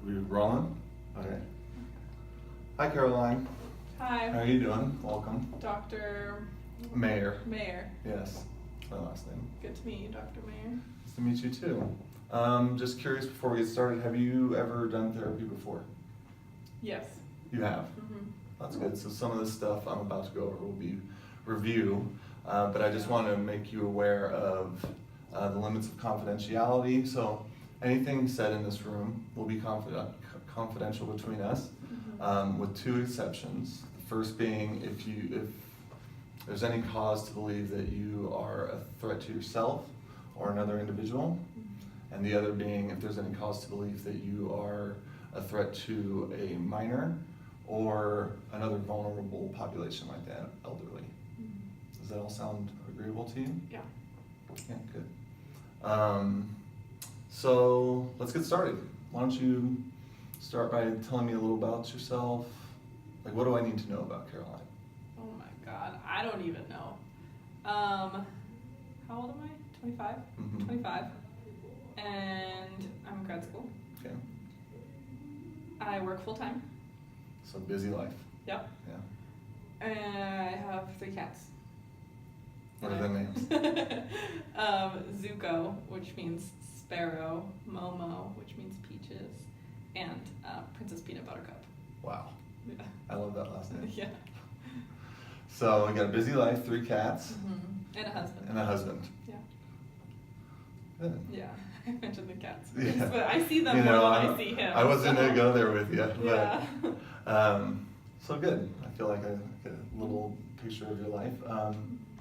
We rolling? Okay. Hi, Caroline. Hi. How are you doing? Welcome. Dr. Mayer. Mayer. Yes, my last name. Good to meet you, Dr. Mayer. Nice to meet you too. Just curious before we get started, have you ever done therapy before? Yes. You have? Mm-hmm. That's good. So some of the stuff I'm about to go over will be review, but I just want to make you aware of the limits of confidentiality. So anything said in this room will be confidential between us, with two exceptions. The first being if there's any cause to believe that you are a threat to yourself or another individual, and the other being if there's any cause to believe that you are a threat to a minor or another vulnerable population like that, elderly. Does that all sound agreeable to you? Yeah. Yeah, good. So let's get started. Why don't you start by telling me a little about yourself? Like, what do I need to know about Caroline? Oh my God, I don't even know. How old am I? 25? Mm-hmm. 25. And I'm in grad school. Okay. I work full time. So busy life. Yep. Yeah. And I have 3 cats. What are their names? Zuko, which means sparrow, Momo, which means peaches, and Princess Peanut Buttercup. Wow. Yeah. I love that last name. Yeah. So you got a busy life, 3 cats, And a husband. and a husband. Yeah. Good. Yeah. I mentioned the cats. Yeah. But I see them You more know, than I see him. I wasn't gonna go there with you, Yeah. but so good. I feel like I get a little picture of your life.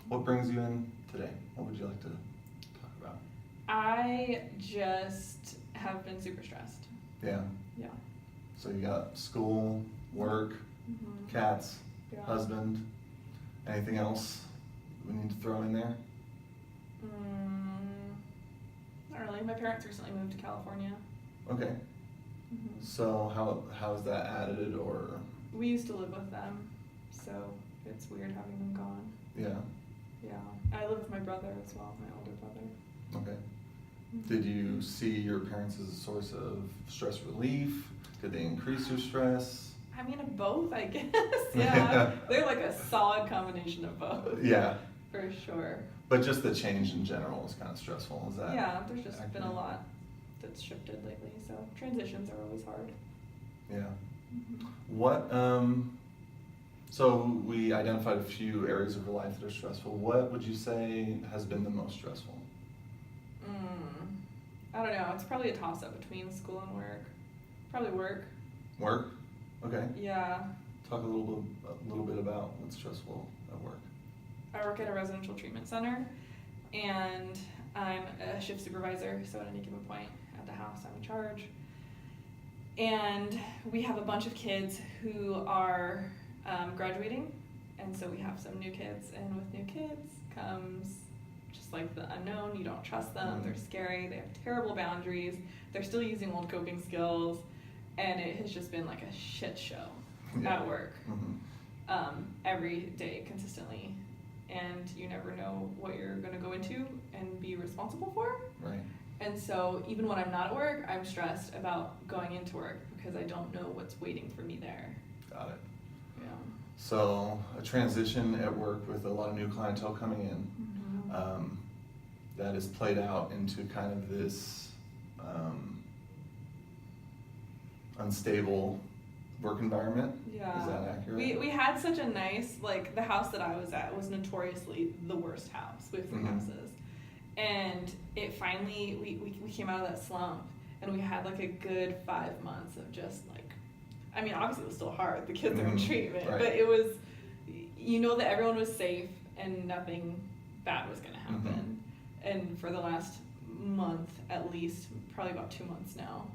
What brings you in today? What would you like to talk about? I just have been super stressed. Yeah. Yeah. So you got school, work, cats, Yeah. husband. Anything else we need to throw in there? Not really. My parents recently moved to California. Okay. So how's that added or? We used to live with them, so it's weird having them gone. Yeah. Yeah. I live with my brother as well, my older brother. Okay. Did you see your parents as a source of stress relief? Did they increase your stress? I mean, both, I guess. Yeah. They're like a solid combination of both. Yeah. For sure. But just the change in general was kind of stressful, is that? Yeah, there's just been a accurate? lot that's shifted lately, so transitions are always hard. Yeah. What, so we identified a few areas of your life that are stressful. What would you say has been the most stressful? I don't know. It's probably a toss-up between school and work. Probably work. Work? Okay. Yeah. Talk a little bit about what's stressful at work. I work at a residential treatment center, and I'm a shift supervisor, so at any given point at the house, I'm in charge. And we have a bunch of kids who are graduating, and so we have some new kids, and with new kids comes just like the unknown. You don't trust them, they're scary, they have terrible boundaries, they're still using old coping skills, and it has just been like a shit show at work. Every day consistently, and you never know what you're going to go into and be responsible for. Right. And so even when I'm not at work, I'm stressed about going into work because I don't know what's waiting for me there. Got it. Yeah. So a transition at work with a lot of new clientele coming in, that is played out into kind of this unstable work environment. Yeah. Is that accurate? We had such a nice, like, the house that I was at was notoriously the worst house. We have 3 houses. And it finally, we came out of that slump, and we had like a good 5 months of just like, I mean, obviously it was still hard. The kids are in treatment, Right. but it was, you know, that everyone was safe and nothing bad was going to happen. And for the last month, at least, probably about 2 months now,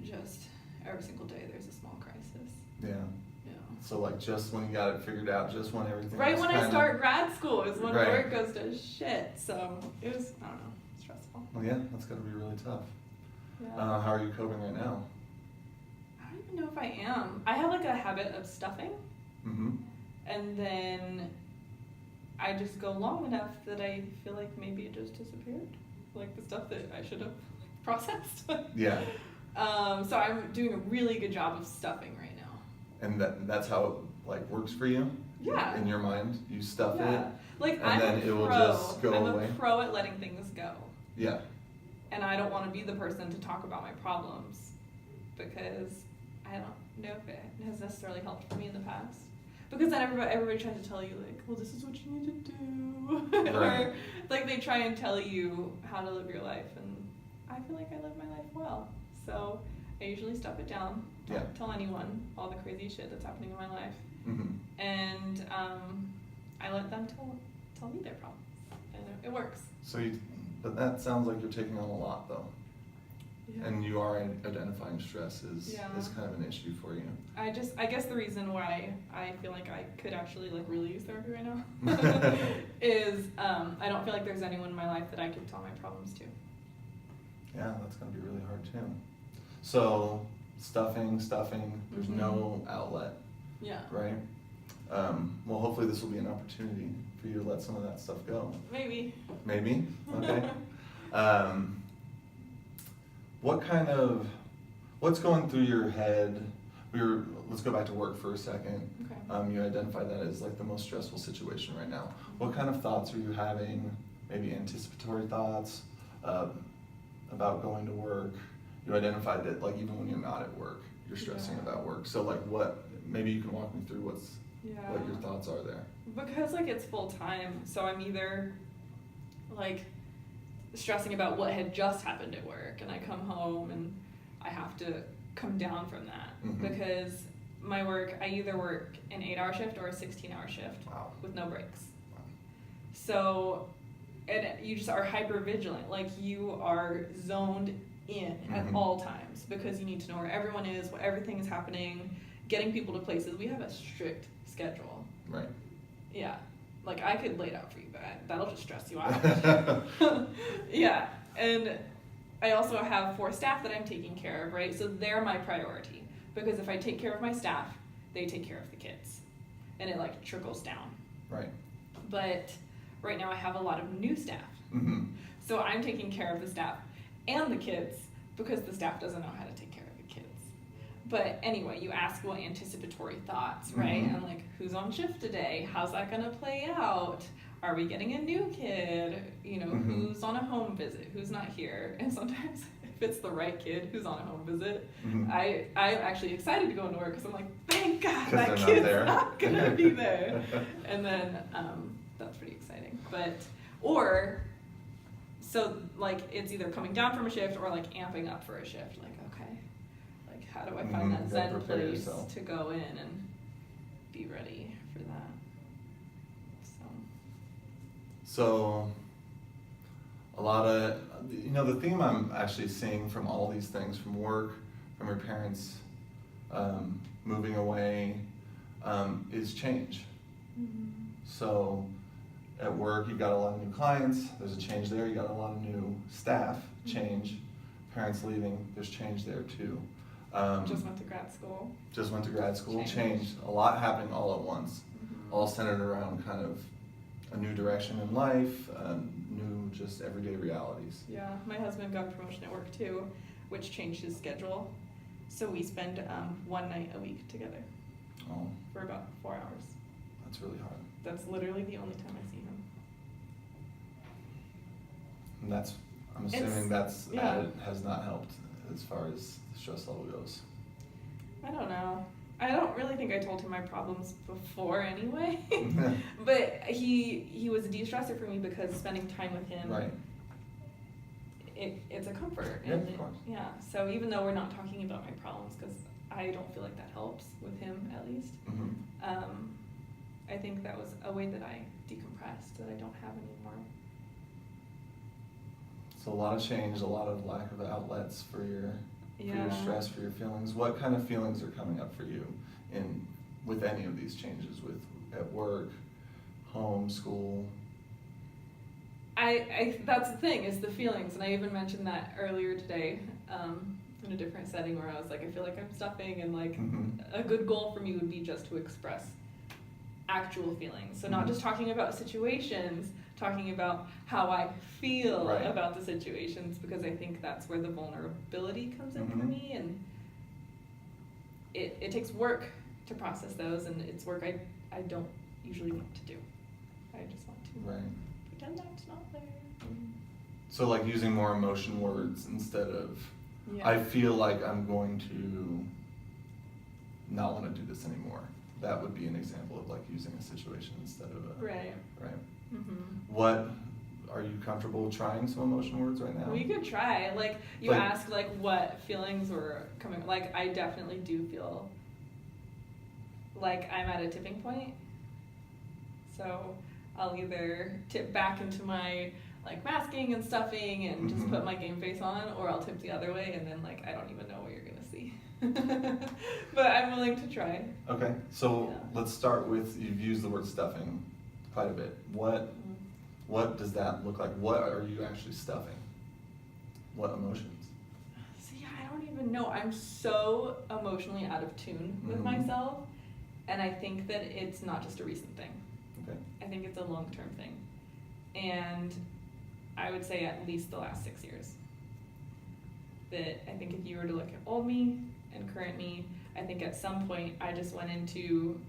just every single day there's a small crisis. Yeah. Yeah. So like just when you got it figured out, just when everything Right was when I start grad school is when Right. work goes to shit. So it was, I don't know, stressful. Well, yeah, that's got to be really tough. Yeah. How are you coping right now? I don't even know if I am. I have like a habit of stuffing, and then I just go long enough that I feel like maybe it just disappeared. Like the stuff that I should have processed. Yeah. So I'm doing a really good job of stuffing right now. And that's how it like works for you? Yeah. In your mind, you stuff Yeah. it, Like and I'm then a it will pro. just go I'm away? a pro at letting things go. Yeah. And I don't want to be the person to talk about my problems because I don't know if it has necessarily helped for me in the past. Because then everybody tries to tell you like, well, this is what you need to do. Right. Or like they try and tell you how to live your life, and I feel like I live my life well. So I usually stuff it down. Don't Yeah. tell anyone all the crazy shit that's happening in my life. Mm-hmm. And I let them tell me their problems, and it works. But that sounds like you're taking on a lot though. Yeah. And you are identifying stress is Yeah. kind of an issue for you. I guess the reason why I feel like I could actually like really use therapy right now is I don't feel like there's anyone in my life that I could tell my problems to. Yeah, that's gonna be really hard too. So stuffing, there's Mhm. no outlet, Yeah. right? Well, hopefully this will be an opportunity for you to let some of that stuff go. Maybe. Maybe? Okay. What's going through your head? Let's go back to work for a second. Okay. You identified that as like the most stressful situation right now. What kind of thoughts are you having? Maybe anticipatory thoughts about going to work? You identified that like even when you're not at work, you're stressing Yeah. about work. So like maybe you can walk me through what your thoughts are there. Because like it's full time, so I'm either like stressing about what had just happened at work, and I come home and I have to come down from that. Mhm. Because my work, I either work an 8-hour shift or a 16-hour shift Wow. with no breaks. So, and you just are hyper vigilant, like you are zoned in at Mhm. all times because you need to know where everyone is, what everything is happening, getting people to places. We have a strict schedule. Right. Yeah, like I could lay it out for you, but that'll just stress you out. Yeah, and I also have 4 staff that I'm taking care of, right? So they're my priority because if I take care of my staff, they take care of the kids, and it like trickles down. Right. But right now I have a lot of new staff, Mm-hmm. so I'm taking care of the staff and the kids because the staff doesn't know how to take care of the kids. But anyway, you ask what anticipatory thoughts, right? Mhm. And like, who's on shift today? How's that gonna play out? Are we getting a new kid? You know, Mhm. who's on a home visit? Who's not here? And sometimes if it's the right kid who's on a home visit, Mhm. I'm actually excited to go into work because I'm like, thank God 'Cause that they're not kid's there. not gonna be there. And then that's pretty exciting. So like it's either coming down from a shift or like amping up for a shift. Like, okay, like how do I find Mhm. that You gotta zen prepare place yourself. to go in and be ready for that? So, a lot of, the theme I'm actually seeing from all these things, from work, from your parents moving away, is change. So, at work, you've got a lot of new clients, there's a change there, you got a lot of new staff, change, parents leaving, there's change there too. Just went to grad school. Just went to grad school, Change. change, a lot happening all at once, all centered around kind of a new direction in life, new just everyday realities. Yeah, my husband got a promotion at work too, which changed his schedule. So we spend one night a week together Oh, for about 4 hours. that's really hard. That's literally the only time I see him. And I'm It's- assuming that's yeah. added, has not helped as far as the stress level goes. I don't know. I don't really think I told him my problems before anyway. But he was a de-stressor for me because spending time with him, Right. it's a comfort. Yeah, and of course. Yeah, so even though we're not talking about my problems, because I don't feel like that helps with him at least, Mhm. I think that was a way that I decompressed that I don't have anymore. So a lot of change, a lot of lack of outlets for your Yeah. stress, for your feelings. What kind of feelings are coming up for you with any of these changes, at work, home, school? That's the thing, is the feelings, and I even mentioned that earlier today in a different setting where I was like, I feel like I'm stuffing, and like Mhm. a good goal for me would be just to express actual feelings. So not Mhm. just talking about situations, talking about how I feel Right. about the situations, because I think that's where the vulnerability comes in for Mhm. me, and it takes work to process those, and it's work I don't usually want to do. I just want to Right. pretend that's not there. So like using more emotion words instead of, Yeah. I feel like I'm going to not want to do this anymore. That would be an example of like using a situation instead of a. Right. Right. Mm-hmm. What, are you comfortable trying some emotion words right now? We could try. Like, you Like- asked, like, what feelings were coming. Like, I definitely do feel like I'm at a tipping point. So I'll either tip back into my, like, masking and stuffing and just Mhm. put my game face on, or I'll tip the other way and then, like, I don't even know what you're going to see. But I'm willing to try. Okay, so Yeah. let's start with, you've used the word stuffing quite a bit. What does that look like? What are you actually stuffing? What emotions? See, I don't even know. I'm so emotionally out of tune with Mhm. myself, and I think that it's not just a recent thing. Okay. I think it's a long-term thing. And I would say at least the last 6 years. That I think if you were to look at old me and current me, I think at some point I just went into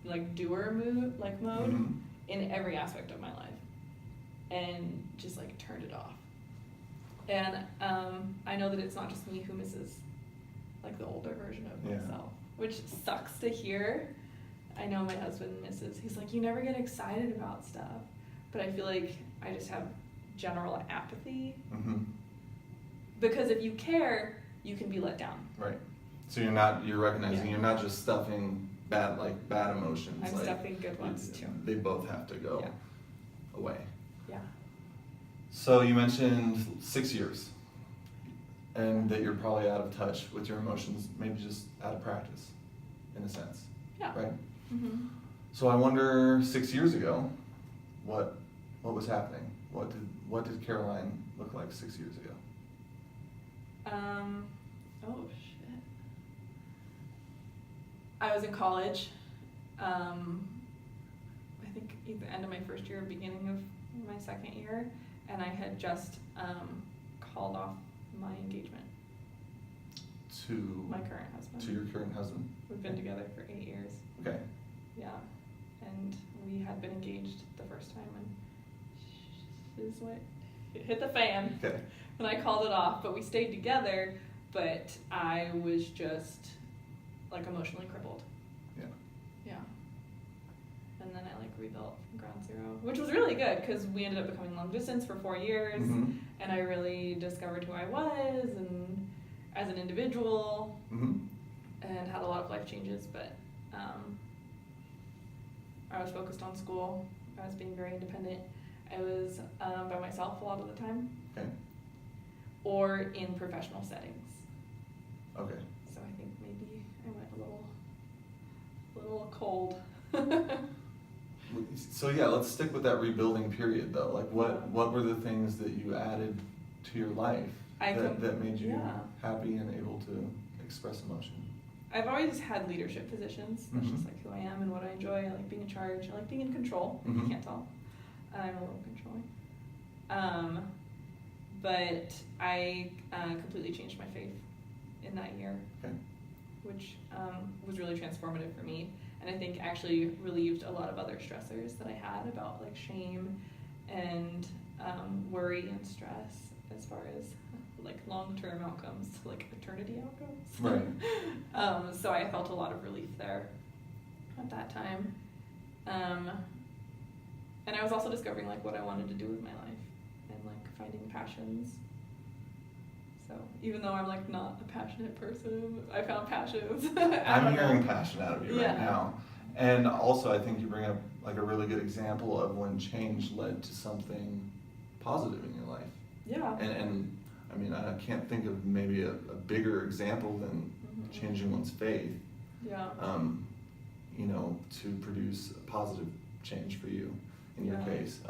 like doer mode Mhm. in every aspect of my life, and just like turned it off. And I know that it's not just me who misses like the older version of Yeah. myself, which sucks to hear. I know my husband misses. He's like, you never get excited about stuff, but I feel like I just have general apathy, Mhm. because if you care, you can be let down. Right. So you're recognizing, Yeah. you're not just stuffing bad emotions. I'm like, stuffing good ones too. They both have to go Yeah. away. Yeah. So you mentioned 6 years, and that you're probably out of touch with your emotions, maybe just out of practice, in a sense, Yeah. right? Mm-hmm. So I wonder, 6 years ago, what was happening? What did Caroline look like 6 years ago? Oh shit. I was in college. I think either end of my first year or beginning of my second year, and I had just called off my engagement. To My current husband. to your current husband? We've been together for 8 years. Okay. Yeah, and we had been engaged the first time, and this is what it hit the fan. Okay. And I called it off, but we stayed together, but I was just like emotionally crippled. Yeah. Yeah. And then I like rebuilt from ground zero, which was really good because we ended up becoming long distance for 4 years, Mhm. and I really discovered who I was and as an individual, Mhm. and had a lot of life changes, but I was focused on school. I was being very independent. I was by myself a lot of the time, Okay. or in professional settings. Okay. So I think maybe I went a little cold. So yeah, let's stick with that rebuilding period though. Like what were the things that you added to your life that made you yeah. happy and able to express emotion? I've always had leadership positions. That's Mhm. just like who I am and what I enjoy. I like being in charge. I like being in control. Mhm. You can't tell. I'm a little controlling. But I completely changed my faith in that year, Okay. which was really transformative for me. And I think actually relieved a lot of other stressors that I had about like shame and worry and stress as far as like long-term outcomes, like eternity outcomes. Right. So I felt a lot of relief there at that time. And I was also discovering like what I wanted to do with my life and like finding passions. So even though I'm like not a passionate person, I found passions. I'm hearing passion out of you Yeah. right now. And also I think you bring up like a really good example of when change led to something positive in your life. Yeah. And I mean, I can't think of maybe a bigger example than Mhm. changing one's faith, Yeah. you know, to produce a positive change for you in your Yeah. case.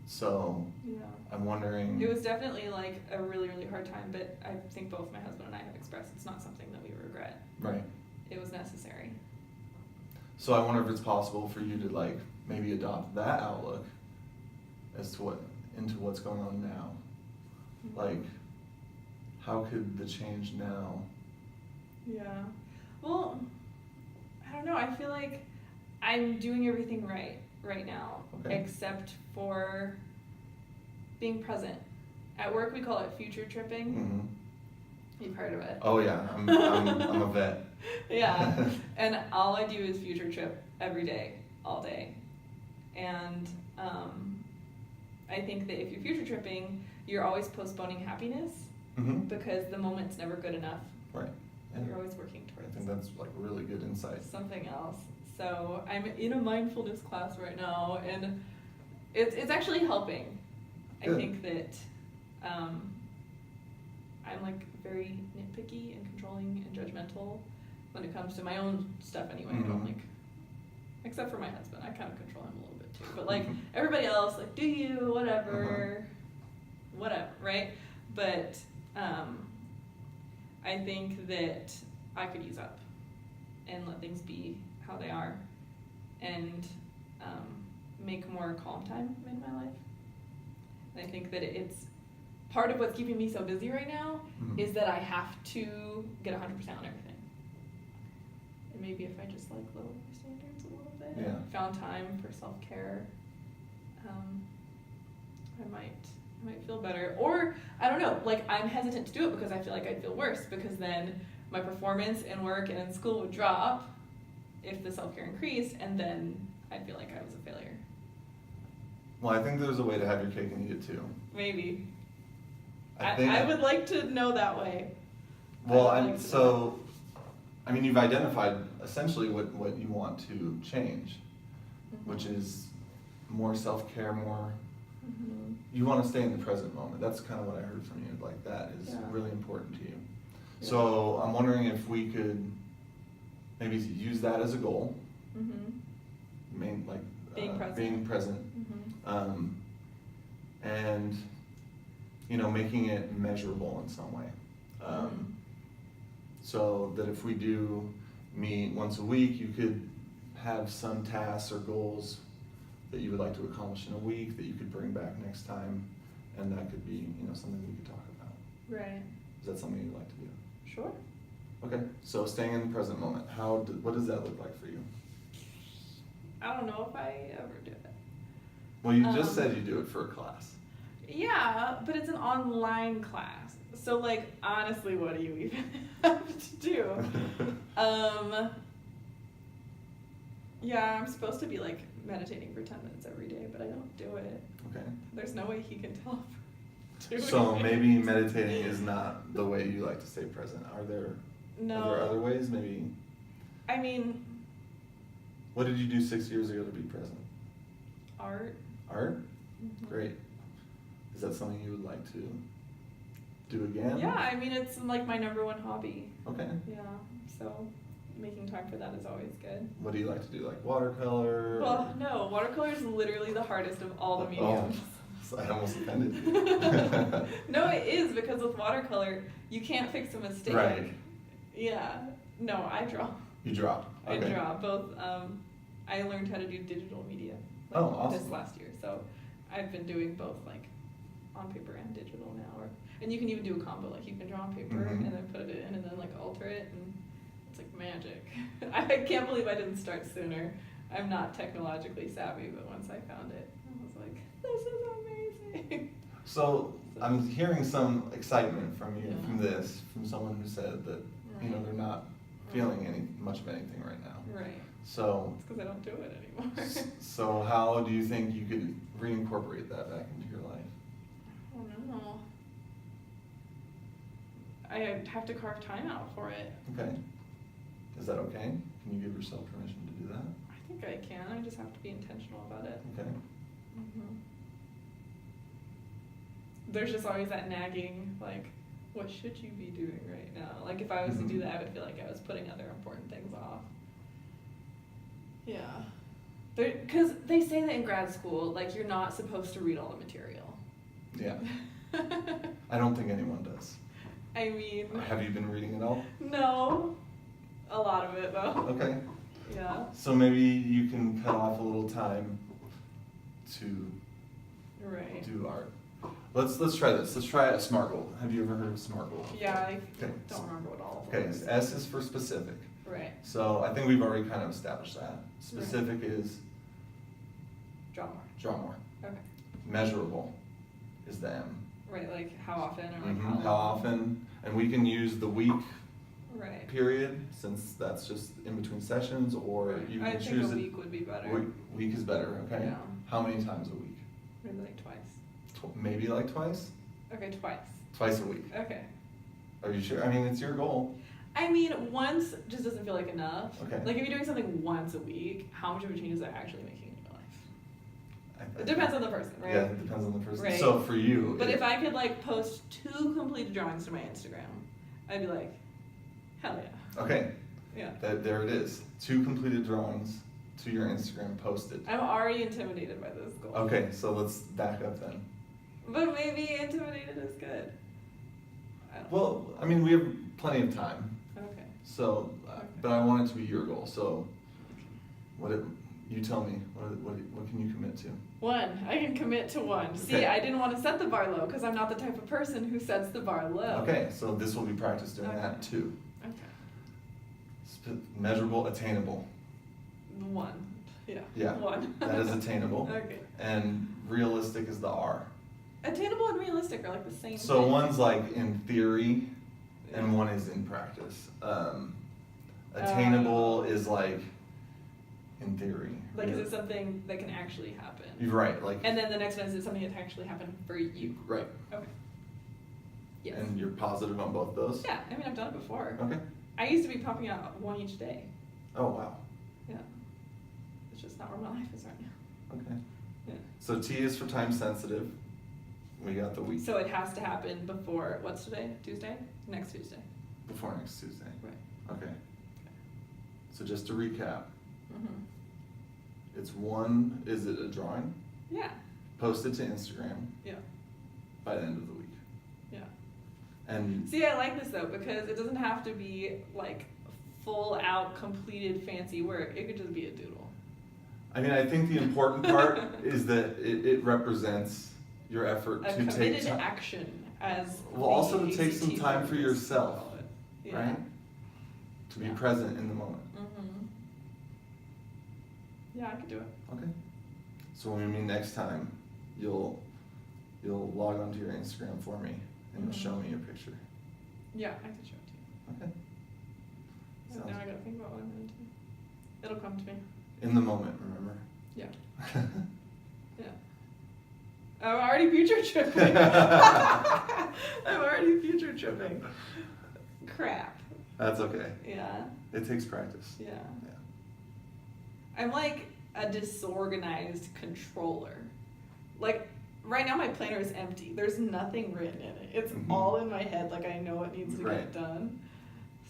So Yeah. I'm wondering. It was definitely like a really, really hard time, but I think both my husband and I have expressed it's not something that we regret. Right. It was necessary. So I wonder if it's possible for you to like maybe adopt that outlook as to into what's going on now. Like, how could the change now? Yeah. Well, I don't know. I feel like I'm doing everything right now, Okay. except for being present. At work, we call it future tripping. Mm-hmm. You've heard of it. Oh yeah, I'm a vet. Yeah. And all I do is future trip every day, all day. And I think that if you're future tripping, you're always postponing happiness Mm-hmm. because the moment's never good enough. Right. And Yeah. you're always working I towards think that's like really good insight. something else. So I'm in a mindfulness class right now, and it's actually helping. Good. I think that I'm like very nitpicky and controlling and judgmental when it comes to my own stuff anyway. I don't Mhm. like, except for my husband, I kind of control him a little bit too. But like everybody else, like do you, whatever, whatever, right? But I think that I could ease up and let things be how they are, and make more calm time in my life. And I think that it's part of what's keeping me so busy right now Mhm. is that I have to get 100% on everything. And maybe if I just like lower my standards a little bit, Yeah. found time for self-care, I might feel better. Or I don't know, like I'm hesitant to do it because I feel like I'd feel worse, because then my performance in work and in school would drop if the self-care increased, and then I'd feel like I was a failure. Well, I think there's a way to have your cake and eat it too. Maybe. I I would like to know that way. Well, I would like to so, I mean, you've identified essentially what you want to change, which is more self-care, more. Mhm. You want to stay in the present moment. That's kind of what I heard from you. Like that is Yeah. really important to you. Yeah. So I'm wondering if we could maybe use that as a goal. Mhm. Being Being present. Being present. Mhm. And making it measurable in some way. Mhm. So that if we do meet once a week, you could have some tasks or goals that you would like to accomplish in a week that you could bring back next time, and that could be something we could talk about. Right. Is that something you'd like to do? Sure. Okay, so staying in the present moment, what does that look like for you? I don't know if I ever do it. Well, you just Um, said you do it for a class. Yeah, but it's an online class. So like honestly, what do you even have to do? Yeah, I'm supposed to be like meditating for 10 minutes every day, but I don't do it. Okay. There's no way he can tell if I'm So doing it. maybe meditating is not the way you like to stay present. Are there No. Are there other ways? Maybe. I mean, What did you do 6 years ago to be present? art. Art? Mhm. Great. Is that something you would like to do again? Yeah, I mean it's like my number one hobby. Okay. Yeah, so making time for that is always good. What do you like to do? Like watercolor? Well, no, watercolor is literally the hardest of all the Oh, mediums. so I almost offended you. No, it is, because with watercolor, you can't fix a mistake. Right. Yeah. No, I draw. You draw. Okay. I draw both. I learned how to do digital media Oh, awesome. this last year, so I've been doing both like on paper and digital now. And you can even do a combo, like you can draw on paper Mhm. and then put it in and then like alter it, and it's like magic. I can't believe I didn't start sooner. I'm not technologically savvy, but once I found it, I was like, this is amazing. So I'm hearing some excitement from you Yeah. from this, from someone who said that Right. they're not feeling much of anything right now. Right. So It's because I don't do it anymore. so how do you think you could reincorporate that back into your life? I don't know. I have to carve time out for it. Okay. Is that okay? Can you give yourself permission to do that? I think I can. I just have to be intentional about it. Okay. There's just always that nagging, like, what should you be doing right now? Like, if I was to do Mhm. that, I would feel like I was putting other important things off. Yeah. Because they say that in grad school, like, you're not supposed to read all the material. Yeah. I don't think anyone does. I mean, Have you been reading it all? no. A lot of it, though. Okay. Yeah. So maybe you can cut off a little time to Right. do art. Let's try this. Let's try a SMART goal. Have you ever heard of a SMART goal? Yeah, I Okay. don't remember what all of them Okay, is. S is for specific. Right. So I think we've already kind of established that. Specific is Draw more. draw more. Okay. Measurable is the M. Right, like how often or like Mhm, how long? often, and we can use the week Right. period, since that's just in between sessions, or Right. you I can think choose a it. week would be better. Week is better, okay? Yeah. How many times a week? Maybe like twice. Maybe like twice? Okay, twice. Twice a week. Okay. Are you sure? I mean, it's your goal. I mean, once just doesn't feel like enough. Okay. Like if you're doing something once a week, how much of a change is that actually making in your life? I It depends on the person, right? Yeah, it depends on the person. Right. So for you. But if I could like post 2 completed drawings to my Instagram, I'd be like, hell yeah. Okay, Yeah. there it is. 2 completed drawings to your Instagram posted. I'm already intimidated by this goal. Okay, so let's back up then. But maybe intimidated is good. I don't know. Well, I mean, we have plenty of time. Okay. So, Okay. but I want it to be your goal. So, you tell me. What can you commit to? 1. I can commit to 1. See, Okay. I didn't want to set the bar low because I'm not the type of person who sets the bar low. Okay, so this will be practice doing Okay. that too. Okay. Measurable, attainable. 1. Yeah. Yeah, 1. that is attainable. Okay. And realistic is the R. Attainable and realistic are like the same So thing. one's like in theory, and Yeah. one is in practice. Attainable is like in theory. Like, is it something that can actually happen? You're right, like. And then the next one is it something that can actually happen for you? Right. Okay. Yes. And you're positive on both those? Yeah, I mean, I've done it before. Okay. I used to be pumping out 1 each day. Oh, wow. Yeah. It's just not where my life is right now. Okay. Yeah. So T is for time sensitive. We got the week So it has to happen before, what's today? Tuesday? Next Tuesday. before next Tuesday. Right. Okay. So just to recap, Mm-hmm. is it a drawing? Yeah. Posted to Instagram Yeah. by the end of the week. Yeah. And See, I like this though because it doesn't have to be like full out completed fancy work. It could just be a doodle. I mean, I think the important part is that it represents your effort A to take committed time. action as Well, also the to take some ACT time for workers yourself, call it. Yeah. right? To be Yeah. present in the moment. Mm-hmm. Yeah, I could do it. Okay. So when we meet next time, you'll log onto your Instagram for me and you'll show me your picture. Yeah, I could show it to you. Okay. But Sounds now I gotta think about what I'm gonna do. It'll come to me. in the moment, remember? Yeah. Yeah. I'm already future tripping. I'm already future tripping. Crap. That's okay. Yeah. It takes practice. Yeah. Yeah. I'm like a disorganized controller. Like right now my planner is empty. There's nothing written in it. It's Mhm. all in my head like I know what needs to Right. get done.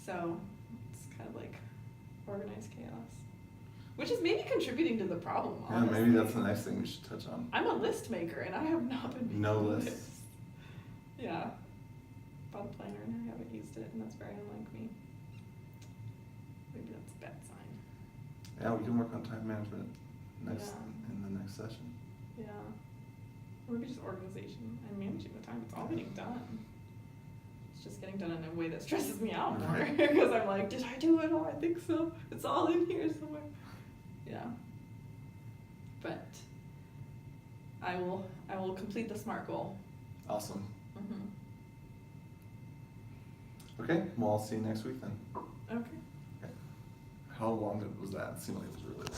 So it's kind of like organized chaos. Which is maybe contributing to the problem, Yeah, honestly. maybe that's the next thing we should touch on. I'm a list maker and I have not been making No lists. lists. Yeah. Bought a planner and I haven't used it and that's very unlike me. Maybe that's a bad sign. Yeah, we can work on time management Yeah. in the next session. Yeah. Or maybe just organization and managing the time. It's all getting done. It's just getting done in a way that stresses me out more Right. because I'm like, did I do it? Oh, I think so. It's all in here somewhere. Yeah. But I will complete the SMART goal. Awesome. Mm-hmm. Okay, well, I'll see you next week then. Okay. How long was that? It seemed like it was really long.